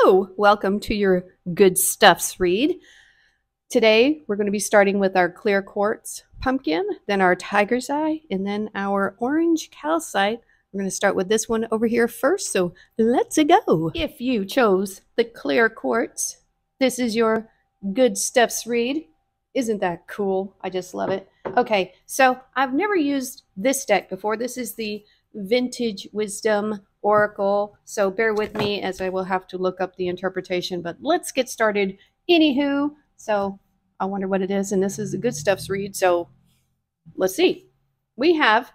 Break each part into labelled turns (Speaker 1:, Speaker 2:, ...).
Speaker 1: Hello, welcome to your Good Stuffs read. Today we're going to be starting with our clear quartz pumpkin, then our tiger's eye, and then our orange calcite. We're going to start with this one over here first, so let's go. If you chose the clear quartz, this is your Good Stuffs read. Isn't that cool? I just love it. Okay, so I've never used this deck before. This is the Vintage Wisdom Oracle, so bear with me as I will have to look up the interpretation, but let's get started. Anywho, so I wonder what it is, and this is a Good Stuffs read, so let's see. We have,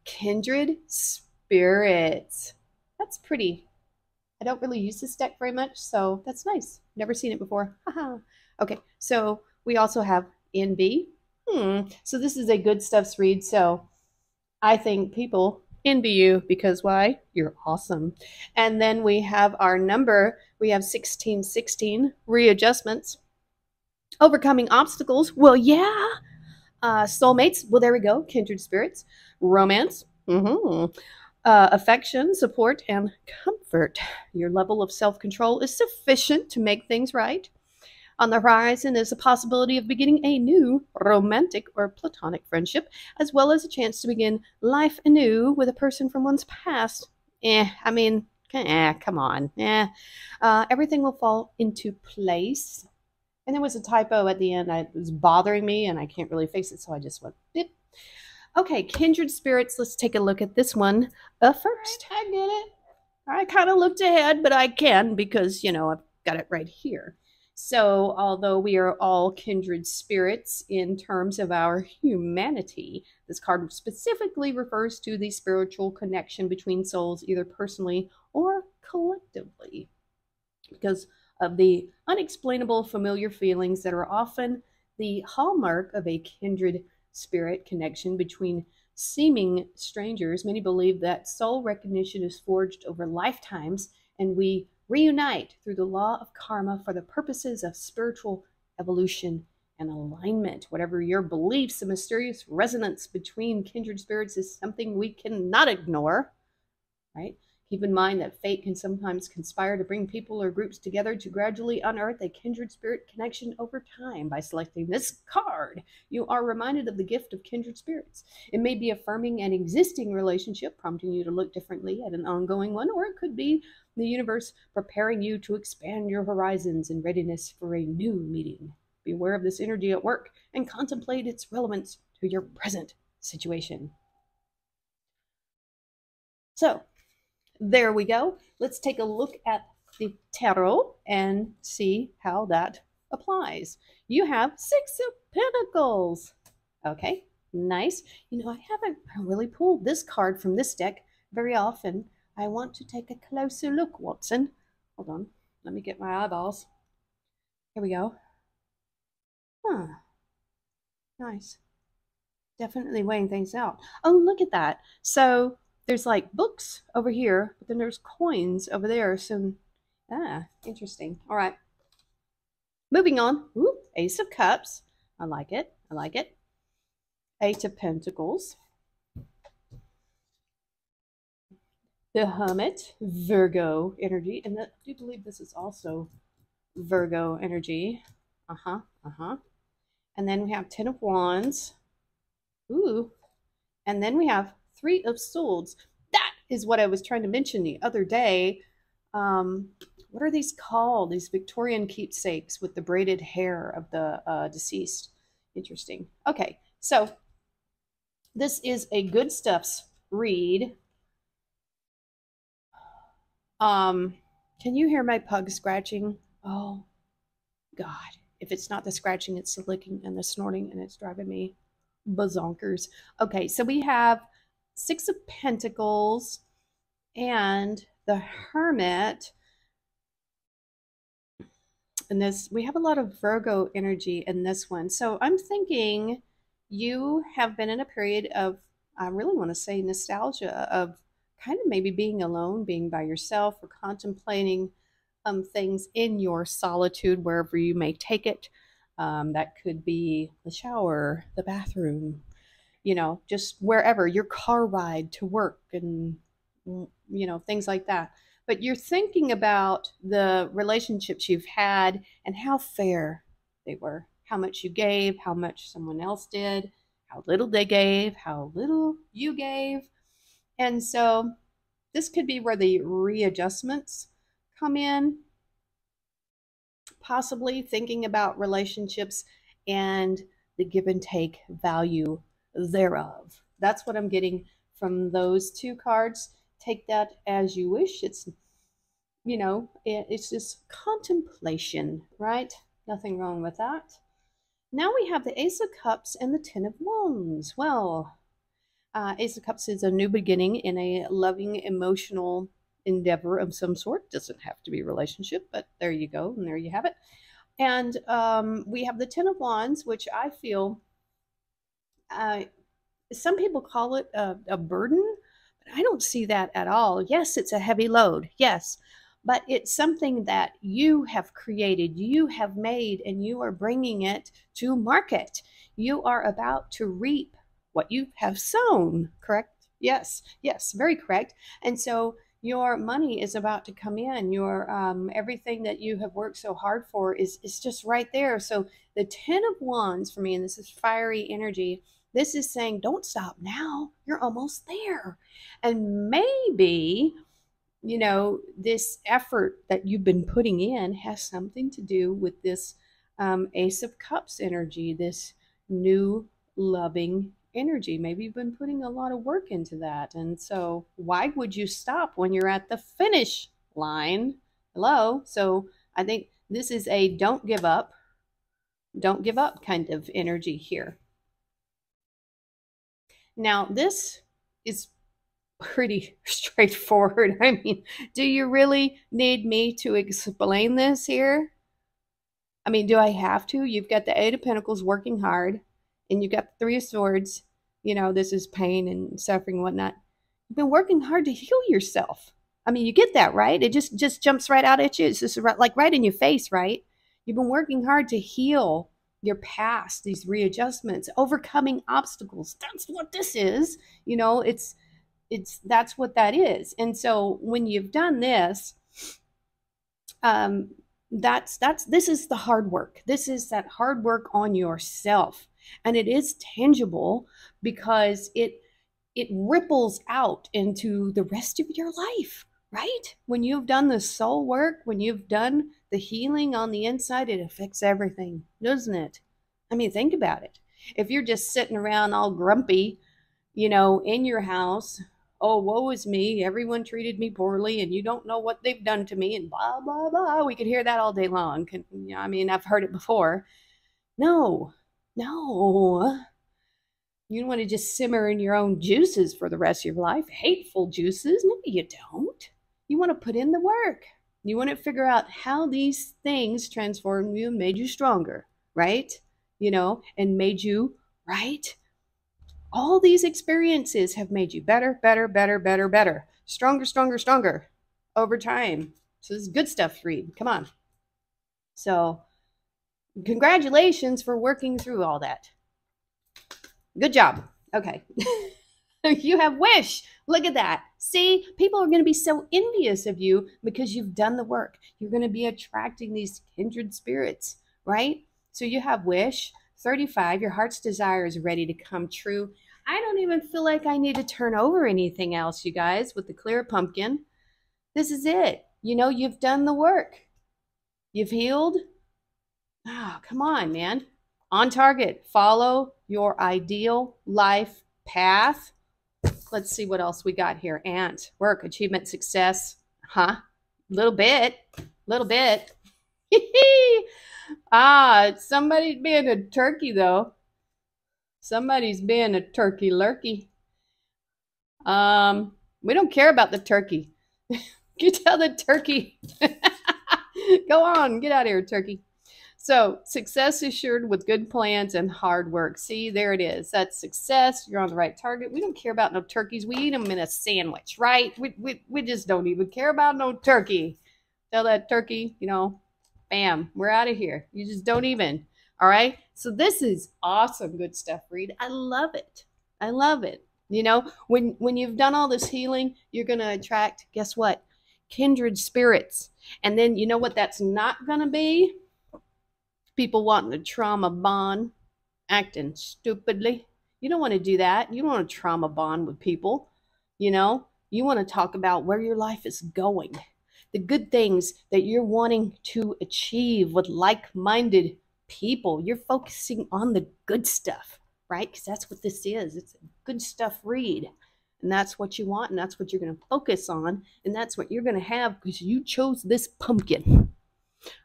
Speaker 1: Kindred Spirits. That's pretty. I don't really use this deck very much, so that's nice. Never seen it before. Okay, so we also have Envy. So this is a Good Stuffs read, so I think people envy you because why? You're awesome. And then we have our number. We have 1616, readjustments, overcoming obstacles. Well, yeah. Soulmates. Well, there we go. Kindred spirits. Romance. Affection, support, and comfort. Your level of self-control is sufficient to make things right. On the horizon is a possibility of beginning a new romantic or platonic friendship, as well as a chance to begin life anew with a person from one's past. Come on. Everything will fall into place. And there was a typo at the end that was bothering me, and I can't really fix it, so I just went, beep. Okay, Kindred Spirits, let's take a look at this one first. I did it. I kind of looked ahead, but I can because, I've got it right here. So, although we are all kindred spirits in terms of our humanity, this card specifically refers to the spiritual connection between souls, either personally or collectively, because of the unexplainable familiar feelings that are often the hallmark of a kindred spirit connection between seeming strangers. Many believe that soul recognition is forged over lifetimes, and we reunite through the law of karma for the purposes of spiritual evolution and alignment. Whatever your beliefs, the mysterious resonance between kindred spirits is something we cannot ignore, right? Keep in mind that fate can sometimes conspire to bring people or groups together to gradually unearth a kindred spirit connection over time. By selecting this card, you are reminded of the gift of kindred spirits. It may be affirming an existing relationship, prompting you to look differently at an ongoing one, or it could be the universe preparing you to expand your horizons in readiness for a new meeting. Be aware of this energy at work and contemplate its relevance to your present situation. So, there we go. Let's take a look at the tarot and see how that applies. You have Six of Pentacles. Okay, nice. I haven't really pulled this card from this deck very often. I want to take a closer look, Watson. Hold on. Let me get my eyeballs. Here we go. Nice. Definitely weighing things out. Oh, look at that. So there's like books over here, but then there's coins over there. So, interesting. All right. Moving on. Ooh, Ace of Cups. I like it. I like it. Eight of Pentacles. The Hermit, Virgo energy. And I do believe this is also Virgo energy. And then we have Ten of Wands. Ooh. And then we have Three of Swords. That is what I was trying to mention the other day. What are these called? These Victorian keepsakes with the braided hair of the deceased. Interesting. Okay, so this is a Good Stuffs read. Can you hear my pug scratching? Oh, God. If it's not the scratching, it's the licking and the snorting, and it's driving me bazonkers. Okay, so we have Six of Pentacles and the Hermit. And this, we have a lot of Virgo energy in this one. So I'm thinking you have been in a period of, I really want to say nostalgia, of kind of maybe being alone, being by yourself, or contemplating things in your solitude, wherever you may take it. That could be the shower, the bathroom, just wherever, your car ride to work, and things like that. but you're thinking about the relationships you've had and how fair they were, how much you gave, how much someone else did, how little they gave, how little you gave. And so this could be where the readjustments come in, possibly thinking about relationships and the give and take value thereof. That's what I'm getting from those two cards. Take that as you wish. It's, you know, it's just contemplation, right? Nothing wrong with that. Now we have the Ace of Cups and the Ten of Wands. Well, Ace of Cups is a new beginning in a loving, emotional endeavor of some sort. Doesn't have to be a relationship, but there you go, and there you have it. And we have the Ten of Wands, which I feel some people call it a burden, but I don't see that at all. Yes, it's a heavy load. Yes, but it's something that you have created, you have made, and you are bringing it to market. You are about to reap what you have sown, correct? Yes, yes, very correct. And so your money is about to come in. Your everything that you have worked so hard for is just right there. So the Ten of Wands for me, and this is fiery energy, this is saying, don't stop now. You're almost there. And maybe, you know, this effort that you've been putting in has something to do with this Ace of Cups energy, this new loving energy. Maybe you've been putting a lot of work into that. And so why would you stop when you're at the finish line? Hello? So I think this is a don't give up kind of energy here. Now, this is pretty straightforward. I mean, do you really need me to explain this here? I mean, do I have to? You've got the Eight of Pentacles working hard, and you've got the Three of Swords. You know, this is pain and suffering and whatnot. You've been working hard to heal yourself. I mean, you get that, right? It just jumps right out at you. It's just like right in your face, right? You've been working hard to heal your past, these readjustments, overcoming obstacles. That's what this is. You know, it's that's what that is. And so when you've done this, this is the hard work. This is that hard work on yourself. And it is tangible because it ripples out into the rest of your life, right? When you've done the soul work, when you've done the healing on the inside, it affects everything, doesn't it? I mean, think about it. If you're just sitting around all grumpy, you know, in your house, oh, woe is me, everyone treated me poorly, and you don't know what they've done to me, and blah, blah, blah. We could hear that all day long. I mean, I've heard it before. No. You don't want to just simmer in your own juices for the rest of your life. Hateful juices. No, you don't. You want to put in the work. You want to figure out how these things transformed you and made you stronger, right? You know, and made you, right? All these experiences have made you better, stronger over time. So this is good stuff, Reed. Come on. So congratulations for working through all that. Good job. Okay. You have wish. Look at that. See, people are going to be so envious of you because you've done the work. You're going to be attracting these kindred spirits, right? So you have wish. 35, your heart's desire is ready to come true. I don't even feel like I need to turn over anything else, you guys, with the clear pumpkin. This is it. You know, you've done the work. You've healed. Oh, come on, man. On target. Follow your ideal life path. Let's see what else we got here. Ant, work, achievement, success. Little bit. Somebody's being a turkey, though. Somebody's being a turkey lurkey. We don't care about the turkey. You tell the turkey. Go on, get out of here, turkey. So success assured with good plans and hard work. See, there it is. That's success. You're on the right target. We don't care about no turkeys. We eat them in a sandwich, right? We just don't even care about no turkey. Tell that turkey, you know, bam, we're out of here. You just don't even. All right. So this is awesome. Good stuff, Reed. I love it. You know, when you've done all this healing, you're going to attract, guess what? kindred spirits. And then you know what that's not going to be? People wanting to trauma bond, acting stupidly. You don't want to do that. You don't want to trauma bond with people. You know, you want to talk about where your life is going, the good things that you're wanting to achieve with like-minded people. You're focusing on the good stuff, right? Because that's what this is. It's a good stuff read. And that's what you want, and that's what you're going to focus on, and that's what you're going to have because you chose this pumpkin.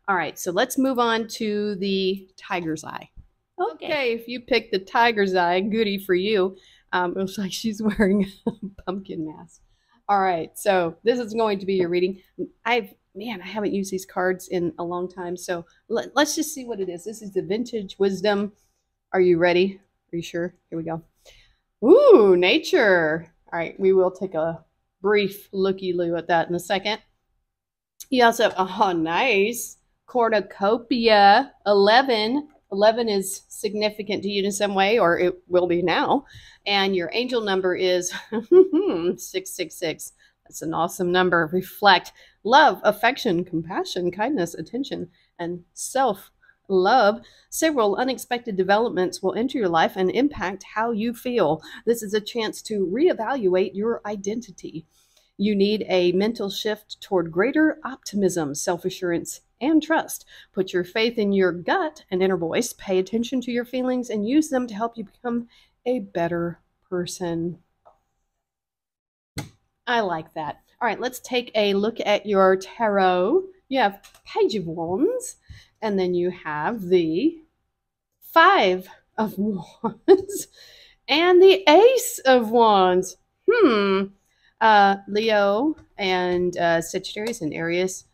Speaker 1: All right, so let's move on to the tiger's eye. Okay, if you picked the tiger's eye, goody for you. It looks like she's wearing a pumpkin mask. All right, so this is going to be your reading. I haven't used these cards in a long time, so let's just see what it is. This is the Vintage Wisdom. Are you ready? Are you sure? Here we go. Ooh, nature. All right, we will take a brief looky-loo at that in a second. You also have, oh, nice, cornucopia, 11. 11 is significant to you in some way, or it will be now. And your angel number is 666. That's an awesome number. Reflect love, affection, compassion, kindness, attention, and self-love. Several unexpected developments will enter your life and impact how you feel. This is a chance to reevaluate your identity. You need a mental shift toward greater optimism, self-assurance, and trust. Put your faith in your gut and inner voice. Pay attention to your feelings and use them to help you become a better person. I like that. All right, let's take a look at your tarot. You have Page of Wands, and then you have the Five of Wands and the Ace of Wands. Leo and Sagittarius and Aries.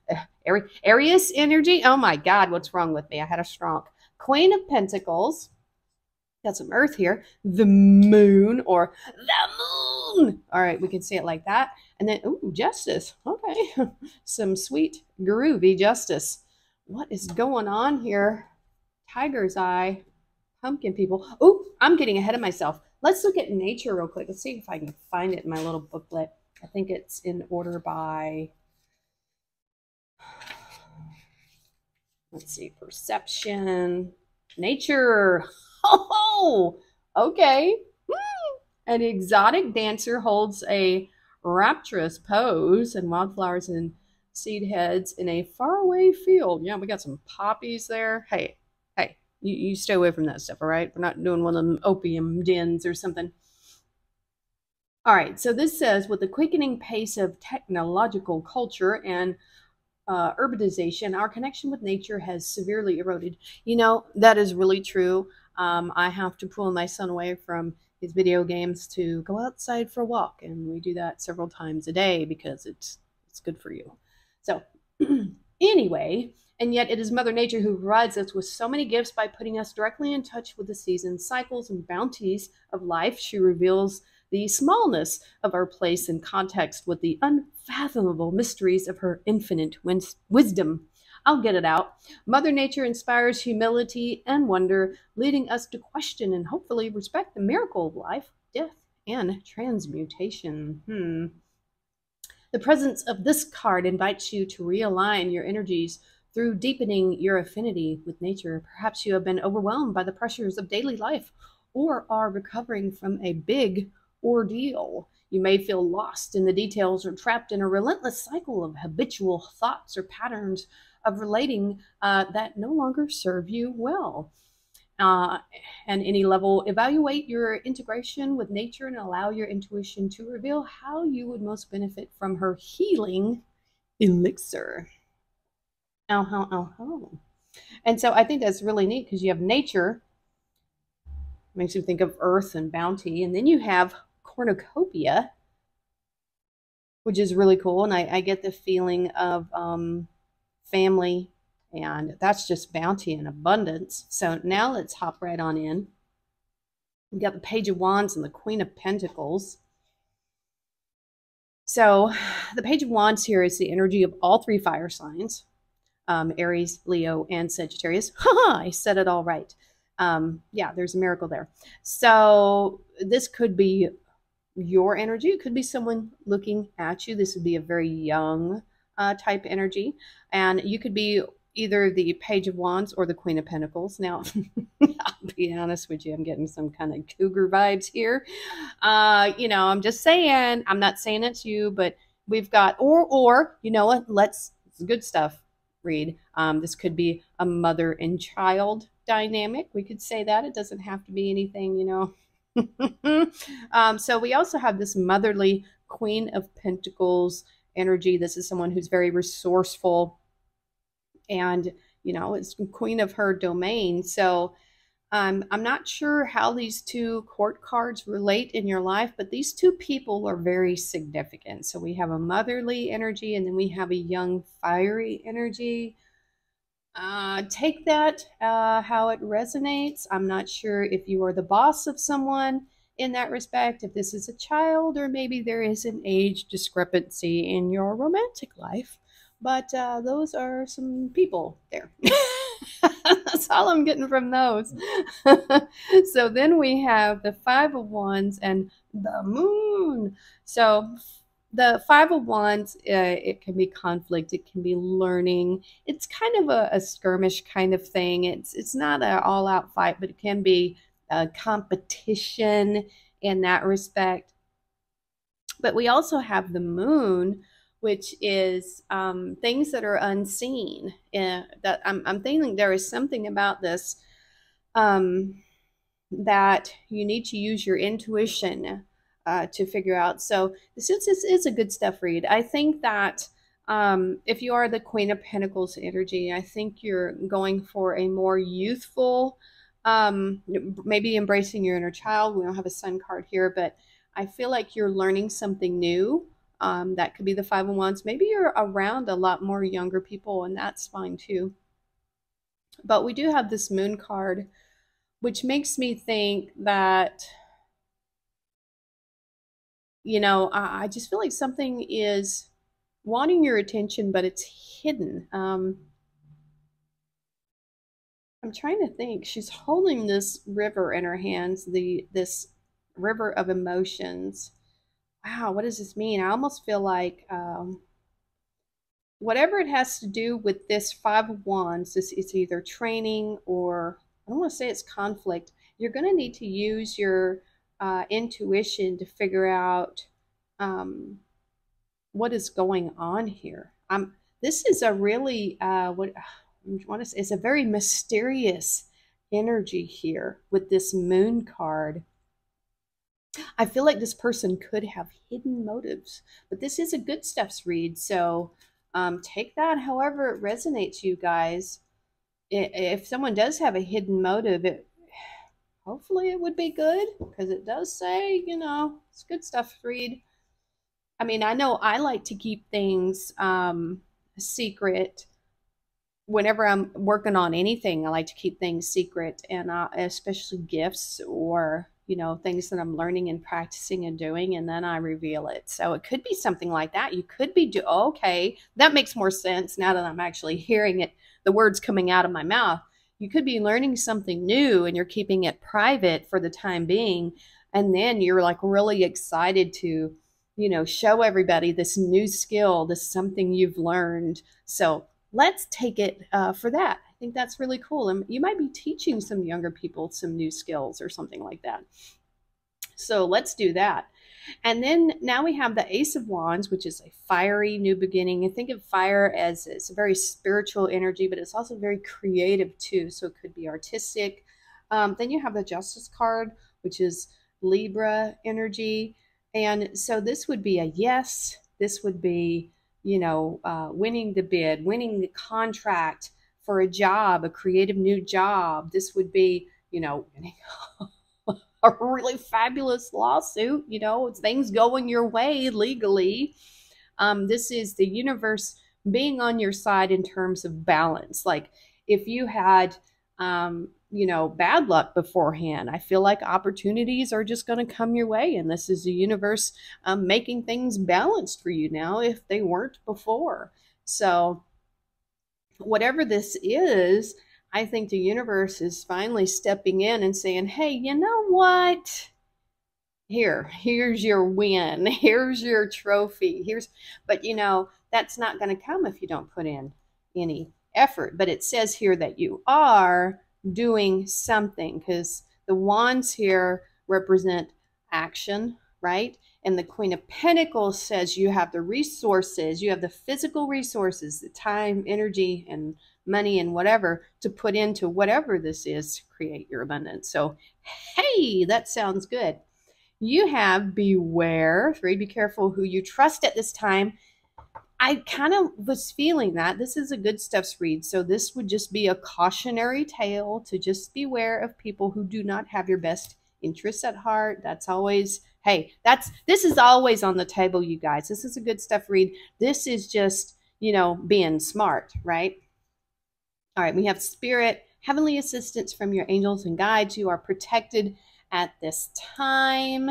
Speaker 1: Aries energy. Oh my God, what's wrong with me? I had a stroke. Queen of Pentacles. Got some earth here. The moon or the moon. All right, we can see it like that. And then, ooh, justice. Okay. Some sweet, groovy justice. What is going on here? Tiger's eye. Pumpkin people. Oh, I'm getting ahead of myself. Let's look at nature real quick. Let's see if I can find it in my little booklet. I think it's in order by, let's see, perception, nature. Oh, okay. An exotic dancer holds a rapturous pose and wildflowers and seed heads in a faraway field. Yeah, we got some poppies there. Hey, you stay away from that stuff, all right? We're not doing one of them opium dens or something. All right, so this says, with the quickening pace of technological culture and urbanization, our connection with nature has severely eroded. You know, that is really true. I have to pull my son away from his video games to go outside for a walk, and we do that several times a day because it's good for you. So anyway, and yet it is Mother Nature who provides us with so many gifts by putting us directly in touch with the seasons, cycles, and bounties of life. She reveals the smallness of our place in context with the unfathomable mysteries of her infinite wisdom. I'll get it out. Mother Nature inspires humility and wonder, leading us to question and hopefully respect the miracle of life, death, and transmutation. The presence of this card invites you to realign your energies through deepening your affinity with nature. Perhaps you have been overwhelmed by the pressures of daily life or are recovering from a big ordeal. You may feel lost in the details or trapped in a relentless cycle of habitual thoughts or patterns of relating that no longer serve you well. And any level, evaluate your integration with nature and allow your intuition to reveal how you would most benefit from her healing elixir. And so I think that's really neat because you have nature, makes you think of earth and bounty, and then you have cornucopia, which is really cool, and I get the feeling of family, and that's just bounty and abundance. So now let's hop right on in. We got the Page of Wands and the Queen of Pentacles. So the Page of Wands here is the energy of all three fire signs. Aries, Leo, and Sagittarius. I said it all right. Yeah, there's a miracle there. So this could be your energy. It could be someone looking at you. This would be a very young type energy. And you could be either the Page of Wands or the Queen of Pentacles. Now, I'll be honest with you, I'm getting some kind of cougar vibes here. I'm just saying, I'm not saying it's you, but we've got, or, you know what, it's good stuff, read. This could be a mother and child dynamic. We could say that. It doesn't have to be anything, so we also have this motherly Queen of Pentacles energy. This is someone who's very resourceful and, it's queen of her domain. So I'm not sure how these two court cards relate in your life, but these two people are very significant. So we have a motherly energy and then we have a young, fiery energy. Take that how it resonates. I'm not sure if you are the boss of someone in that respect, if this is a child, or maybe there is an age discrepancy in your romantic life. But those are some people there. That's all I'm getting from those. So then we have the Five of Wands and the Moon. So the Five of Wands, it can be conflict, it can be learning. It's kind of a skirmish kind of thing. It's not an all-out fight, but it can be a competition in that respect. But we also have the Moon, which is things that are unseen. That I'm thinking there is something about this that you need to use your intuition to figure out. So this is a good stuff read. I think that if you are the Queen of Pentacles energy, I think you're going for a more youthful, maybe embracing your inner child. We don't have a Sun card here, but I feel like you're learning something new. That could be the Five of Wands. Maybe you're around a lot more younger people, and that's fine too. But we do have this Moon card, which makes me think that, I just feel like something is wanting your attention, but it's hidden. I'm trying to think. She's holding this river in her hands, this river of emotions. Wow, what does this mean? I almost feel like whatever it has to do with this Five of Wands, it's either training or, I don't want to say it's conflict. You're going to need to use your intuition to figure out what is going on here. This is a really, what I want to say, it's a very mysterious energy here with this Moon card. I feel like this person could have hidden motives, but this is a good stuffs read. So take that however it resonates, you guys. If someone does have a hidden motive, hopefully it would be good, because it does say, it's good stuff to read. I mean, I know I like to keep things secret. Whenever I'm working on anything, I like to keep things secret, and especially gifts or things that I'm learning and practicing and doing, and then I reveal it. So it could be something like that. You could be okay, that makes more sense now that I'm actually hearing it, the words coming out of my mouth. You could be learning something new and you're keeping it private for the time being, and then you're like really excited to show everybody this new skill, this something you've learned. So let's take it for that. I think that's really cool. And you might be teaching some younger people some new skills or something like that. So let's do that. And then now we have the Ace of Wands, which is a fiery new beginning. And think of fire as it's a very spiritual energy, but it's also very creative too. So it could be artistic. Then you have the Justice card, which is Libra energy. And so this would be a yes. This would be, winning the bid, winning the contract for a job, a creative new job. This would be, winning a really fabulous lawsuit, it's things going your way legally. This is the universe being on your side in terms of balance. Like if you had, bad luck beforehand, I feel like opportunities are just going to come your way. And this is the universe making things balanced for you now if they weren't before. So whatever this is, I think the universe is finally stepping in and saying, hey, you know what? Here's your win. Here's your trophy. But that's not going to come if you don't put in any effort. But it says here that you are doing something, because the wands here represent action, right? And the Queen of Pentacles says you have the resources, you have the physical resources, the time, energy, and money and whatever to put into whatever this is to create your abundance. So, hey, that sounds good. You have beware, 3, be careful who you trust at this time. I kind of was feeling that. This is a good stuffs read. So this would just be a cautionary tale to just beware of people who do not have your best interests at heart. That's always, hey, this is always on the table, you guys. This is a good stuff read. This is just, being smart, right? All right, we have spirit, heavenly assistance from your angels and guides. You are protected at this time.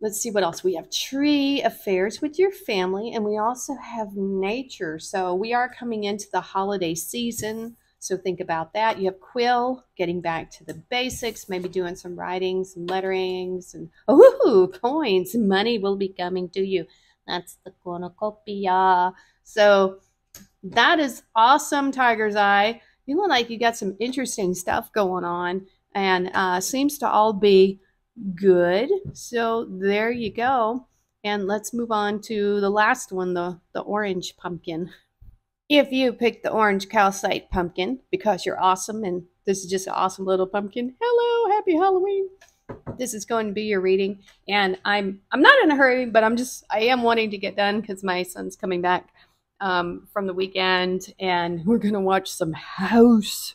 Speaker 1: Let's see what else. We have tree, affairs with your family, and we also have nature. So we are coming into the holiday season. So think about that. You have quill, getting back to the basics, maybe doing some writing, some letterings, and coins. Money will be coming to you. That's the cornucopia. So that is awesome, Tiger's Eye. You look like you got some interesting stuff going on, and seems to all be good. So there you go. And let's move on to the last one, the orange pumpkin. If you picked the orange calcite pumpkin because you're awesome and this is just an awesome little pumpkin, hello, happy Halloween. This is going to be your reading, and I'm not in a hurry, but I am wanting to get done because my son's coming back from the weekend, and we're gonna watch some House.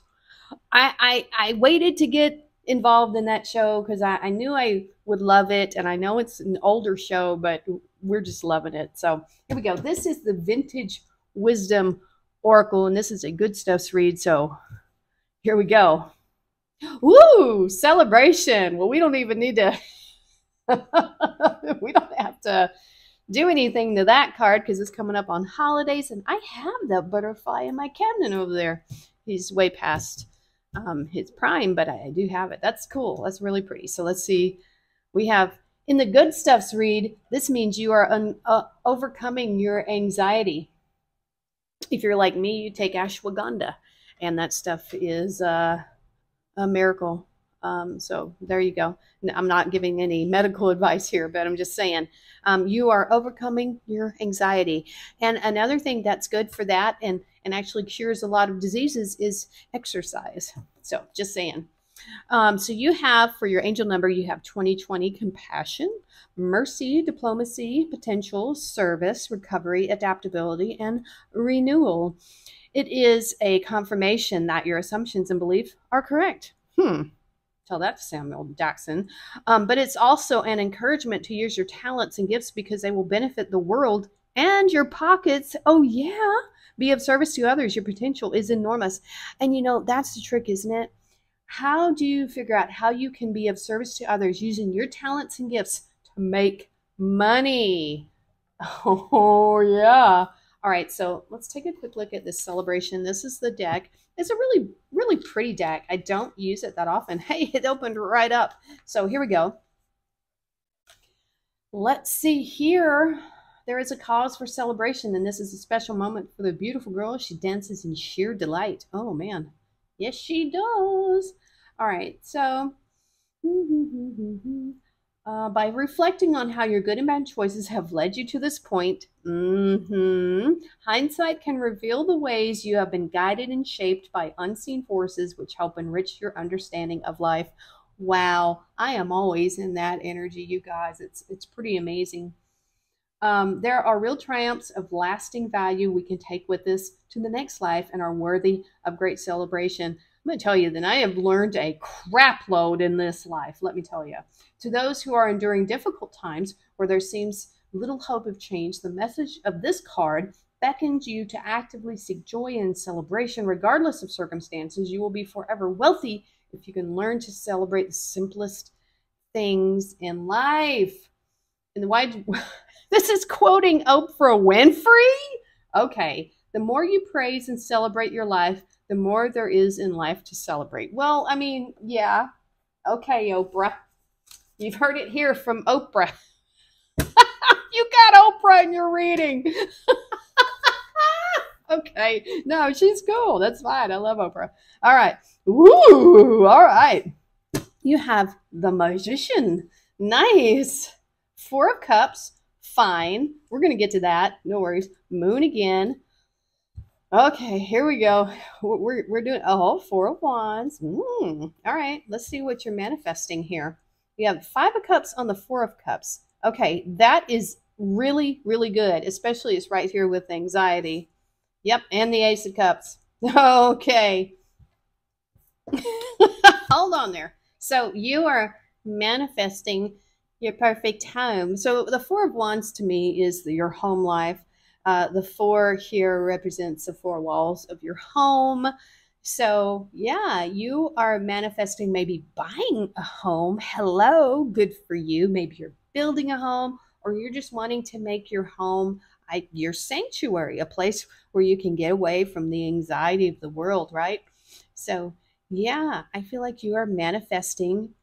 Speaker 1: I waited to get involved in that show because I knew I would love it, and I know it's an older show, but we're just loving it. So here we go. This is the Vintage Wisdom Oracle, and this is a good stuffs read. So here we go. Woo! Celebration. Well, we don't even need to. We don't have to do anything to that card because it's coming up on holidays, and I have that butterfly in my cabinet over there. He's way past his prime, but I do have it. That's cool. That's really pretty. So let's see. We have in the good stuffs read, this means you are overcoming your anxiety. If you're like me, you take ashwagandha, and that stuff is a miracle. So there you go. I'm not giving any medical advice here, but I'm just saying you are overcoming your anxiety. And another thing that's good for that and actually cures a lot of diseases is exercise. So just saying. So you have, for your angel number, you have 2020, compassion, mercy, diplomacy, potential, service, recovery, adaptability, and renewal. It is a confirmation that your assumptions and beliefs are correct. Tell that to Samuel Jackson. But it's also an encouragement to use your talents and gifts because they will benefit the world and your pockets. Oh, yeah. Be of service to others. Your potential is enormous. And, that's the trick, isn't it? How do you figure out how you can be of service to others using your talents and gifts to make money? Oh, yeah. All right, so let's take a quick look at this celebration. This is the deck. It's a really, really pretty deck. I don't use it that often. Hey, it opened right up. So here we go. Let's see here. There is a cause for celebration, and this is a special moment for the beautiful girl. She dances in sheer delight. Oh, man. Yes, she does. All right, so by reflecting on how your good and bad choices have led you to this point, hindsight can reveal the ways you have been guided and shaped by unseen forces which help enrich your understanding of life. Wow, I am always in that energy, you guys. It's pretty amazing. There are real triumphs of lasting value we can take with us to the next life and are worthy of great celebration. I'm going to tell you that I have learned a crap load in this life, let me tell you. To those who are enduring difficult times where there seems little hope of change, the message of this card beckons you to actively seek joy and celebration regardless of circumstances. You will be forever wealthy if you can learn to celebrate the simplest things in life. And why? This is quoting Oprah Winfrey? Okay, the more you praise and celebrate your life, the more there is in life to celebrate. Well, I mean, yeah. Okay, Oprah. You've heard it here from Oprah. You got Oprah in your reading. Okay. No, she's cool. That's fine. I love Oprah. All right. Woo. All right. You have the Magician. Nice. Four of Cups. Fine. We're going to get to that. No worries. Moon again. Okay, here we go. We're doing, oh, Four of Wands. All right, let's see what you're manifesting here. You have Five of Cups on the Four of Cups. Okay, that is really, really good, especially it's right here with anxiety. Yep, and the Ace of Cups. Okay. Hold on there. So you are manifesting your perfect home. So the Four of Wands to me is your home life. The four here represents the four walls of your home. So yeah, you are manifesting maybe buying a home. Hello, good for you. Maybe you're building a home, or you're just wanting to make your home your sanctuary, a place where you can get away from the anxiety of the world, right? So yeah, I feel like you are manifesting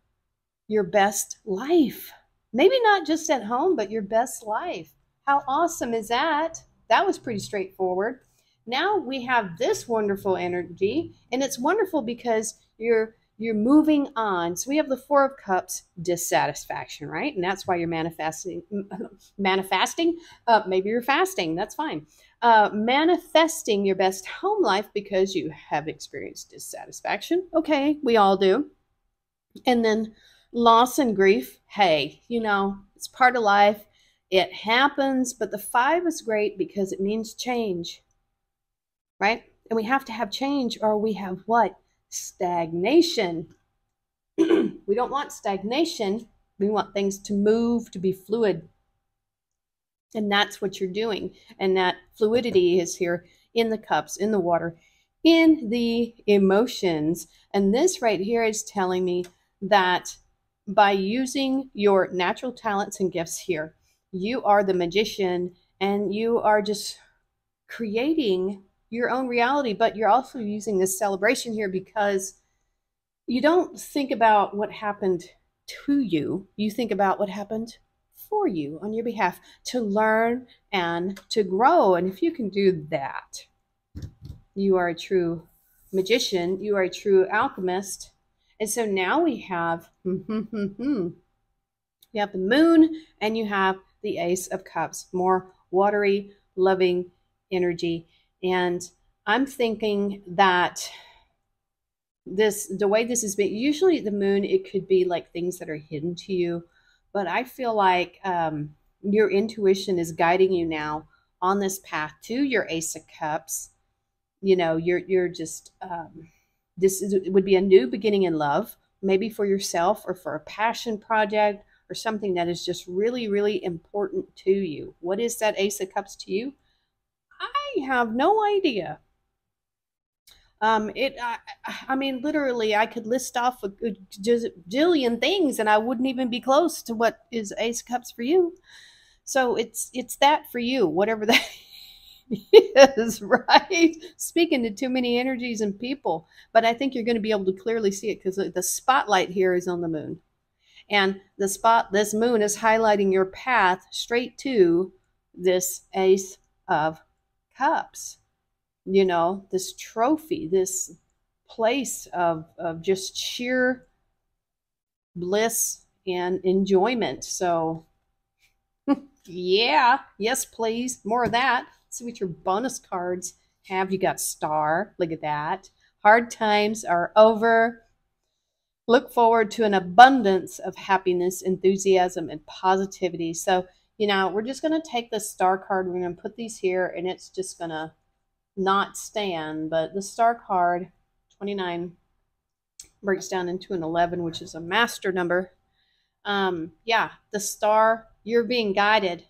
Speaker 1: your best life. Maybe not just at home, but your best life. How awesome is that? That was pretty straightforward. Now we have this wonderful energy, and it's wonderful because you're moving on. So we have the Four of Cups, dissatisfaction, right? And that's why you're manifesting. Maybe you're fasting. That's fine. Manifesting your best home life because you have experienced dissatisfaction. Okay, we all do. And then loss and grief. Hey, it's part of life. It happens, but the Five is great because it means change, right? And we have to have change, or we have what? Stagnation. We don't want stagnation. We want things to move, to be fluid. And that's what you're doing. And that fluidity is here in the cups, in the water, in the emotions. And this right here is telling me that by using your natural talents and gifts here, you are the magician, and you are just creating your own reality, but you're also using this celebration here because you don't think about what happened to you. You think about what happened for you on your behalf to learn and to grow. And if you can do that, you are a true magician. You are a true alchemist. And so now we have, you have the Moon and you have the Ace of Cups, more watery, loving energy. And I'm thinking that the way this is being, usually the Moon, it could be like things that are hidden to you, but I feel like your intuition is guiding you now on this path to your Ace of Cups. You're just it would be a new beginning in love, maybe for yourself or for a passion project or something that is just really, really important to you. What is that Ace of Cups to you? I have no idea. I mean, literally, I could list off a jillion things, and I wouldn't even be close to what is Ace of Cups for you. So it's that for you, whatever that is, right? Speaking to too many energies and people, but I think you're going to be able to clearly see it because the spotlight here is on the Moon, and this Moon is highlighting your path straight to this Ace of Cups. This trophy, this place of just sheer bliss and enjoyment. So yeah, yes, please, more of that. Let's see what your bonus cards have. You got Star, look at that. Hard times are over. Look forward to an abundance of happiness, enthusiasm, and positivity. So, we're just going to take the Star card. We're going to put these here, and it's just going to not stand. But the Star card, 29, breaks down into an 11, which is a master number. Yeah, the Star, you're being guided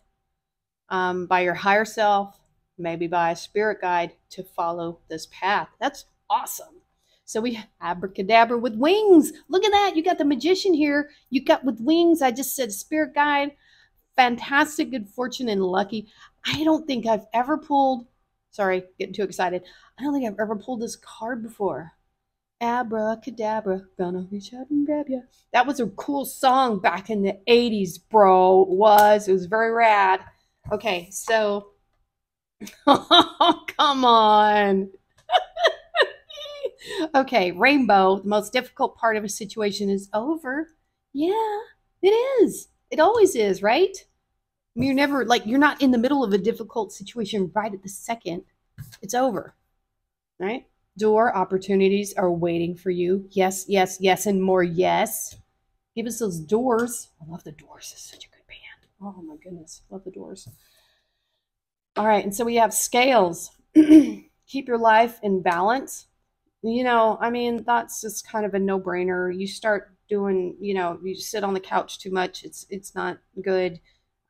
Speaker 1: by your higher self, maybe by a spirit guide to follow this path. That's awesome. So we have abracadabra with wings. Look at that. You got the magician here. You got with wings. I just said spirit guide. Fantastic, good fortune, and lucky. I don't think I've ever pulled, sorry, getting too excited. I don't think I've ever pulled this card before. Abracadabra, gonna reach out and grab you. That was a cool song back in the 80s, bro. It was very rad. Okay, so oh, come on. Okay, rainbow. The most difficult part of a situation is over. Yeah, it is. It always is, right? I mean, you're never like you're not in the middle of a difficult situation right at the second. It's over, right? Door opportunities are waiting for you. Yes, yes, yes, and more yes. Give us those doors. I love the doors. It's such a good band. Oh my goodness. Love the doors. All right, and so we have scales. Keep your life in balance. I mean, that's just kind of a no-brainer. You start doing, you sit on the couch too much. It's not good.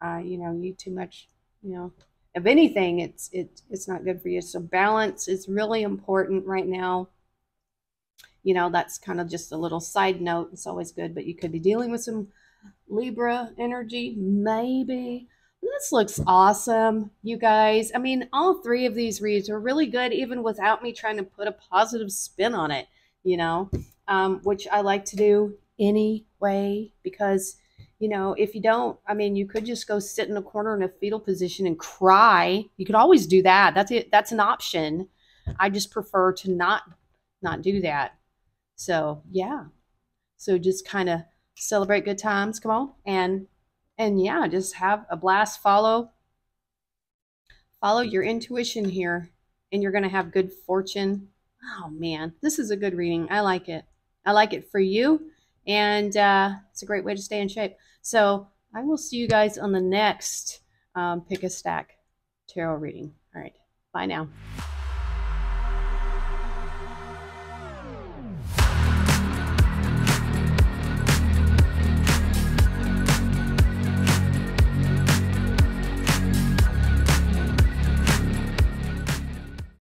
Speaker 1: You eat too much. You know, of anything, it's not good for you. So balance is really important right now. That's kind of just a little side note. It's always good, but you could be dealing with some Libra energy, maybe. This looks awesome, you guys. I mean, all three of these reads are really good, even without me trying to put a positive spin on it, which I like to do anyway, because, if you don't, I mean, you could just go sit in a corner in a fetal position and cry. You could always do that. That's it. That's an option. I just prefer to not do that. So, yeah. So just kind of celebrate good times. Come on. And yeah, just have a blast. Follow your intuition here, and you're going to have good fortune. Oh man, this is a good reading. I like it. I like it for you, and it's a great way to stay in shape. So I will see you guys on the next Pick a Stack tarot reading. All right, bye now.